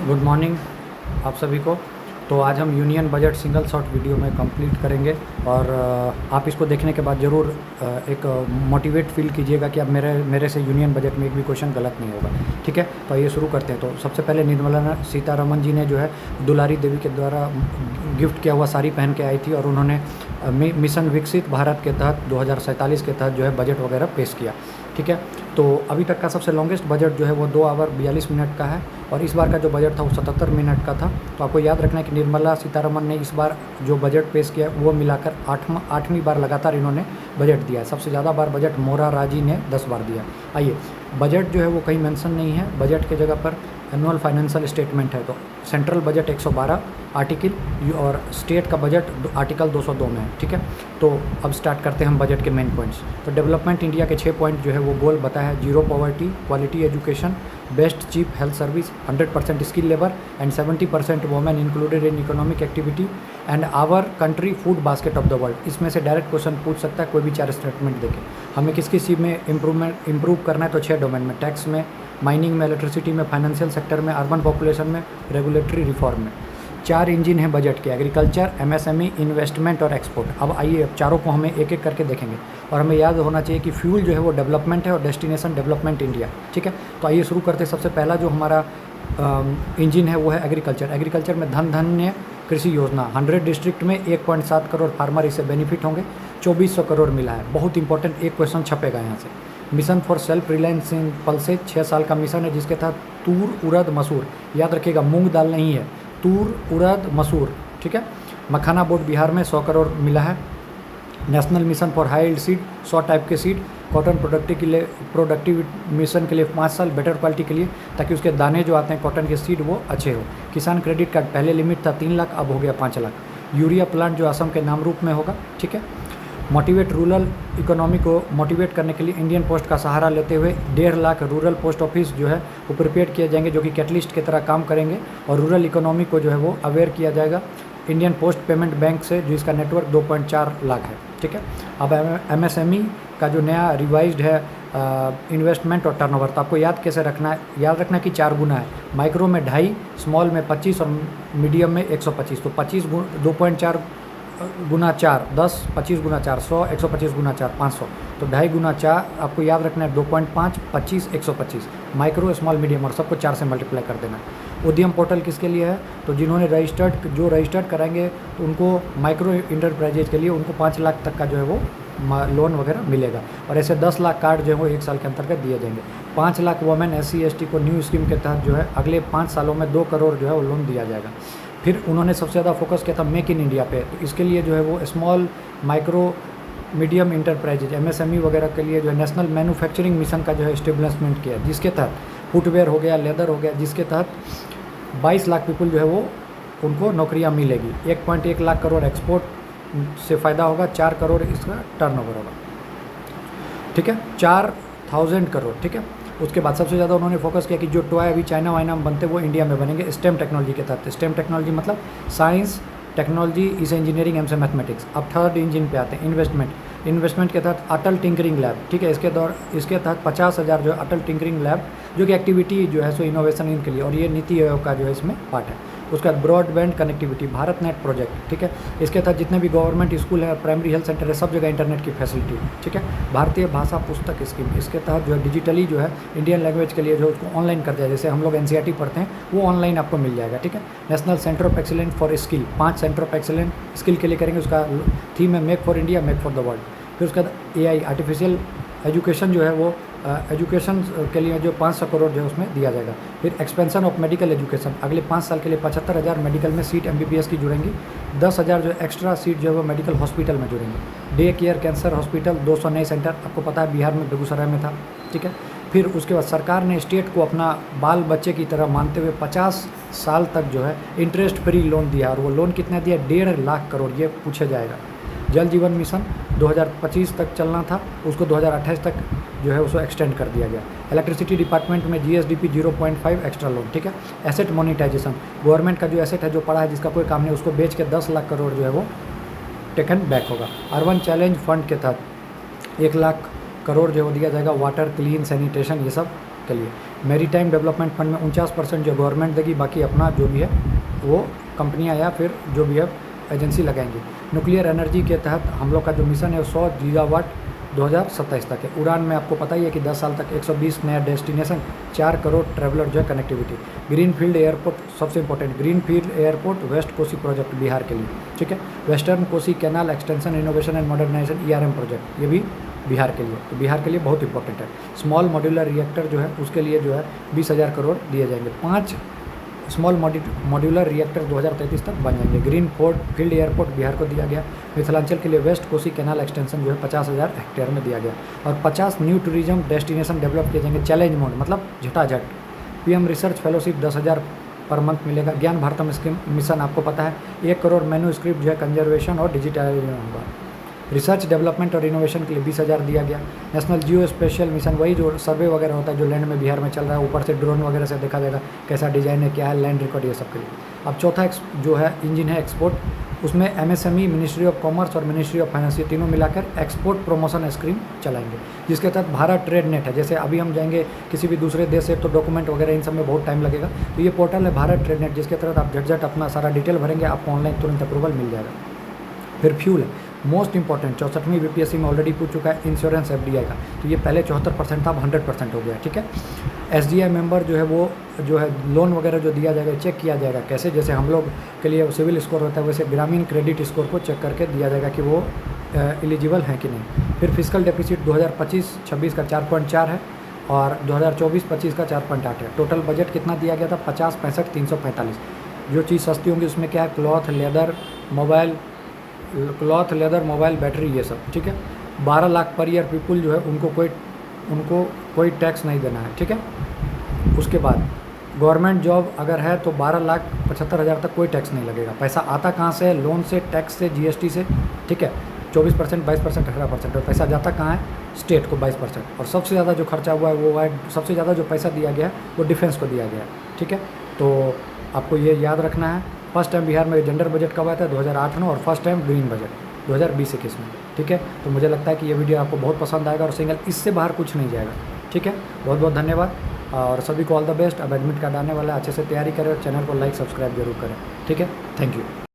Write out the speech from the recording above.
Good morning आप सभी को। तो आज हम union budget single shot video में कंप्लीट करेंगे और आप इसको देखने के बाद ज़रूर एक मोटिवेट फील कीजिएगा कि अब मेरे से यूनियन बजट में एक भी क्वेश्चन गलत नहीं होगा। ठीक है, तो आइए शुरू करते हैं। तो सबसे पहले निर्मला सीतारमण जी ने जो है दुलारी देवी के द्वारा गिफ्ट किया हुआ साड़ी पहन के आई थी और उन्होंने मिशन विकसित भारत के तहत 2047 के तहत जो है बजट वगैरह पेश किया। ठीक है, तो अभी तक का सबसे लॉन्गेस्ट बजट जो है वो 2 आवर 42 मिनट का है और इस बार का जो बजट था वो 77 मिनट का था। तो आपको याद रखना है कि निर्मला सीतारमण ने इस बार जो बजट पेश किया वो मिलाकर आठवीं बार लगातार इन्होंने बजट दिया है। सबसे ज़्यादा बार बजट मोराराजी ने 10 बार दिया। आइए, बजट जो है वो कहीं मेंशन नहीं है, बजट के जगह पर एनुअल फाइनेंशियल स्टेटमेंट है। तो सेंट्रल बजट 112 आर्टिकल और स्टेट का बजट आर्टिकल 202 में है। ठीक है, तो अब स्टार्ट करते हैं हम बजट के मेन पॉइंट्स। तो डेवलपमेंट इंडिया के 6 पॉइंट जो है वो गोल बताया है। 0 poverty, quality education, best cheap health service, 100% skill labour and 70% women included in economic activity and our country food basket of the world. इसमें से डायरेक्ट क्वेश्चन पूछ सकता है, कोई भी 4 स्टेटमेंट देके। हमें किस किस चीज़ में इम्प्रूव करना है, तो 6 डोमेन में, टैक्स में, माइनिंग में, इलेक्ट्रिसिटी में, फाइनेंशियल सेक्टर में, अर्बन पॉपुलेशन में, रेगुलेटरी रिफॉर्म में। 4 इंजन हैं बजट के, एग्रीकल्चर, एमएसएमई, इन्वेस्टमेंट और एक्सपोर्ट। अब आइए, अब चारों को हमें एक एक करके देखेंगे और हमें याद होना चाहिए कि फ्यूल जो है वो डेवलपमेंट है और डेस्टिनेशन डेवलपमेंट इंडिया। ठीक है, तो आइए शुरू करते हैं। सबसे पहला जो हमारा इंजन है वो है एग्रीकल्चर। एग्रीकल्चर में धन धान्य कृषि योजना 100 डिस्ट्रिक्ट में 1.7 करोड़ फार्मर इससे बेनिफिट होंगे। 2400 करोड़ मिला है। बहुत इंपॉर्टेंट एक क्वेश्चन छपेगा यहाँ से। Mission for self reliance in pulses 6 साल का मिशन है जिसके तहत तूर, उड़द, मसूर, याद रखिएगा मूंग दाल नहीं है, तूर, उड़द, मसूर। ठीक है, मखाना बोर्ड बिहार में 100 करोड़ मिला है। National mission for high yield seed 100 type के सीड, कॉटन प्रोडक्टिव मिशन के लिए 5 साल, बेटर क्वालिटी के लिए, ताकि उसके दाने जो आते हैं कॉटन के सीड वो अच्छे हो। किसान क्रेडिट कार्ड पहले लिमिट था 3 लाख, अब हो गया 5 लाख। यूरिया प्लांट जो असम के नाम रूप में होगा। ठीक है, मोटिवेट रूरल इकोनॉमी को मोटिवेट करने के लिए इंडियन पोस्ट का सहारा लेते हुए 1.5 लाख रूरल पोस्ट ऑफिस जो है वो प्रिपेयर किए जाएंगे, जो कि कैटलिस्ट की तरह काम करेंगे और रूरल इकोनॉमी को जो है वो अवेयर किया जाएगा इंडियन पोस्ट पेमेंट बैंक से, जो इसका नेटवर्क 2.4 लाख है। ठीक है, अब एमएसएमई का जो नया रिवाइज्ड है इन्वेस्टमेंट और टर्नओवर, तो आपको याद कैसे रखना है, याद रखना कि 4 गुना है। माइक्रो में 2.5, स्मॉल में 25 और मीडियम में 125। तो 25 2.4 गुना 4 10, 25 गुना 4 100, 125 गुना 4 500। तो 2.5 गुना 4 आपको याद रखना है 2.5, 25, 125। माइक्रो, स्मॉल, मीडियम और सबको 4 से मल्टीप्लाई कर देना है। उद्यम पोर्टल किसके लिए है, तो जिन्होंने रजिस्टर्ड कराएंगे तो उनको माइक्रो इंटरप्राइजेज के लिए उनको 5 लाख तक का जो है वो लोन वगैरह मिलेगा और ऐसे 10 लाख कार्ड जो है वो 1 साल के अंतर्गत दिए जाएंगे। 5 लाख वोमेन SC ST को न्यू स्कीम के तहत जो है अगले 5 सालों में 2 करोड़ जो है वो लोन दिया जाएगा। फिर उन्होंने सबसे ज़्यादा फोकस किया था मेक इन इंडिया पे, तो इसके लिए जो है वो small, micro, medium enterprises MSME वगैरह के लिए जो है नेशनल मैन्युफैक्चरिंग मिशन का जो है इस्टेब्लिशमेंट किया, जिसके तहत फुटवेयर हो गया, लेदर हो गया, जिसके तहत 22 लाख पीपल जो है वो उनको नौकरियां मिलेगी। 1.1 लाख करोड़ एक्सपोर्ट से फ़ायदा होगा, 4 करोड़ इसका टर्नओवर होगा। ठीक है, 4000 करोड़। ठीक है, उसके बाद सबसे ज़्यादा उन्होंने फोकस किया कि जो टॉय अभी चाइना वाइना में बनते वो इंडिया में बनेंगे स्टेम टेक्नोलॉजी के तहत। स्टेम टेक्नोलॉजी मतलब साइंस, टेक्नोलॉजी, इस इंजीनियरिंग एम से मैथमेटिक्स। अब थर्ड इंजन पे आते हैं इन्वेस्टमेंट के तहत अटल टिंकरिंग लैब। ठीक है, इसके तहत 50,000 जो है अटल टिंकरिंग लैब, जो कि एक्टिविटी जो है सो इनोवेशन इनके लिए, और ये नीति आयोग का जो है इसमें पार्ट है। उसके बाद broadband connectivity, Bharat net project. ठीक है, इसके तहत जितने भी गवर्नमेंट स्कूल है, प्राइमरी हेल्थ सेंटर है, सब जगह इंटरनेट की फैसिलिटी। ठीक है, भारतीय भाषा पुस्तक स्कीम, इसके तहत जो है डिजिटली जो है इंडियन लैंग्वेज के लिए जो उसको ऑनलाइन कर दिया, जैसे हम लोग NCERT पढ़ते हैं वो ऑनलाइन आपको मिल जाएगा। ठीक है, national centre of excellence for skill, 5 centre of excellence skill के लिए करेंगे। उसका थीम है make for India, make for the world. फिर उसके बाद AI आर्टिफिशियल एजुकेशन जो है वो एजुकेशन के लिए जो 500 करोड़ जो है उसमें दिया जाएगा। फिर एक्सपेंशन ऑफ मेडिकल एजुकेशन, अगले 5 साल के लिए 75,000 मेडिकल में सीट MBBS की जुड़ेंगी। 10,000 जो एक्स्ट्रा सीट जो है वो मेडिकल हॉस्पिटल में जुड़ेंगे। डे केयर कैंसर हॉस्पिटल 200 नए सेंटर, आपको पता है बिहार में बेगूसराय में था। ठीक है, फिर उसके बाद सरकार ने स्टेट को अपना बाल बच्चे की तरह मानते हुए 50 साल तक जो है इंटरेस्ट फ्री लोन दिया, और वो लोन कितना दिया, 1.5 लाख करोड़, ये पूछा जाएगा। जल जीवन मिशन 2025 तक चलना था, उसको 2028 तक जो है उसको एक्सटेंड कर दिया गया। इलेक्ट्रिसिटी डिपार्टमेंट में GSDP 0.5 एक्स्ट्रा लोन। ठीक है, एसेट मोनिटाइजेशन, गवर्नमेंट का जो एसेट है जो पड़ा है जिसका कोई काम नहीं, उसको बेच के 10 लाख करोड़ जो है वो टेकन बैक होगा। अर्बन चैलेंज फंड के तहत 1 लाख करोड़ जो है वो दिया जाएगा, वाटर, क्लीन, सैनिटेशन, ये सब के लिए। मैरीटाइम डेवलपमेंट फंड में 49% जो गवर्नमेंट देगी, बाकी अपना जो भी है वो कंपनियां या फिर जो भी है एजेंसी लगाएंगी। न्यूक्लियर एनर्जी के तहत हम लोग का जो मिशन है 100 गीगावाट 2027 तक है। उड़ान में आपको पता ही है कि 10 साल तक 120 नया डेस्टिनेशन, 4 करोड़ ट्रैवलर जो है कनेक्टिविटी। ग्रीनफील्ड एयरपोर्ट सबसे important, greenfield airport west Kosi project Bihar के लिए, ठीक है। Western Kosi canal extension innovation and modernisation ERM project, ये भी बिहार के लिए, तो बिहार के लिए बहुत इंपॉर्टेंट है। स्मॉल मॉड्यूलर रिएक्टर जो है उसके लिए जो है 20,000 करोड़ दिए जाएंगे। 5 स्मॉल मॉड्यूलर रिएक्टर 2033 तक बन जाएंगे। ग्रीन फील्ड एयरपोर्ट बिहार को दिया गया। मिथिलांचल के लिए वेस्ट कोसी कैनाल एक्सटेंशन जो है 50,000 हेक्टेयर में दिया गया। और 50 न्यू टूरिज्म डेस्टिनेशन डेवलप किए जाएंगे चैलेंज मोड, मतलब झटाझट। PM research fellowship 10,000 per month मिलेगा। ज्ञान भारतम स्कीम मिशन आपको पता है, 1 करोड़ मैन्यूस्क्रिप्ट जो है कंजर्वेशन और डिजिटाइजेशन होगा। रिसर्च डेवलपमेंट और इनोवेशन के लिए 20,000 दिया गया। नेशनल जियो स्पेशल मिशन, वही जो सर्वे वगैरह होता है जो लैंड में बिहार में चल रहा है, ऊपर से ड्रोन वगैरह से देखा जाएगा कैसा डिज़ाइन है, क्या है, लैंड रिकॉर्ड, ये सब के लिए। अब चौथा जो है इंजन है एक्सपोर्ट, उसमें MSME, मिनिस्ट्री ऑफ कॉमर्स और मिनिस्ट्री ऑफ फाइनेंस, ये तीनों मिलाकर एक्सपोर्ट प्रमोशन स्कीम चलाएंगे, जिसके तहत भारत ट्रेड नेट है। जैसे अभी हम जाएंगे किसी भी दूसरे देश से तो डॉक्यूमेंट वगैरह इन सब में बहुत टाइम लगेगा, तो ये पोर्टल है भारत ट्रेड नेट, जिसके तहत आप झट अपना सारा डिटेल भरेंगे, आपको ऑनलाइन तुरंत अप्रूवल मिल जाएगा। फिर फ्यूल है मोस्ट इंपॉर्टेंट, 64वीं BPSC में ऑलरेडी पूछ चुका है, इंश्योरेंस FDI का, तो ये पहले 74% था, अब 100% हो गया, ठीक है। SDI मेंबर जो है वो जो है लोन वगैरह जो दिया जाएगा चेक किया जाएगा कैसे, जैसे हम लोग के लिए सिविल स्कोर होता है वैसे ग्रामीण क्रेडिट स्कोर को चेक करके दिया जाएगा कि वो एलिजिबल हैं कि नहीं। फिर फिजिकल डेफिसिट 2025-26 का 4.4 है और 2024-25 का 4.8 है। टोटल बजट कितना दिया गया था, 50, 65, 345। जो चीज़ सस्ती होंगी उसमें क्या है, क्लॉथ, लेदर, मोबाइल, बैटरी, ये सब, ठीक है। 12 लाख पर ईयर पीपुल जो है उनको कोई टैक्स नहीं देना है, ठीक है। उसके बाद गवर्नमेंट जॉब अगर है तो 12,75,000 तक कोई टैक्स नहीं लगेगा। पैसा आता कहाँ से है, लोन से, टैक्स से, GST से, ठीक है। 24%, 22%, 18%। और पैसा जाता कहाँ है, स्टेट को 22%। और सबसे ज़्यादा जो खर्चा हुआ है वो है, सबसे ज़्यादा जो पैसा दिया गया है वो डिफेंस को दिया गया है, ठीक है। तो आपको ये याद रखना है। फर्स्ट टाइम बिहार में जेंडर बजट कब आया था, 2008 में, और फर्स्ट टाइम ग्रीन बजट 2020-21 में, ठीक है। तो मुझे लगता है कि ये वीडियो आपको बहुत पसंद आएगा और सिंगल इससे बाहर कुछ नहीं जाएगा, ठीक है। बहुत बहुत धन्यवाद और सभी को ऑल द बेस्ट। अब एडमिट कार्ड आने वाला है, अच्छे से तैयारी करें और चैनल को लाइक सब्सक्राइब जरूर करें, ठीक है। Thank you.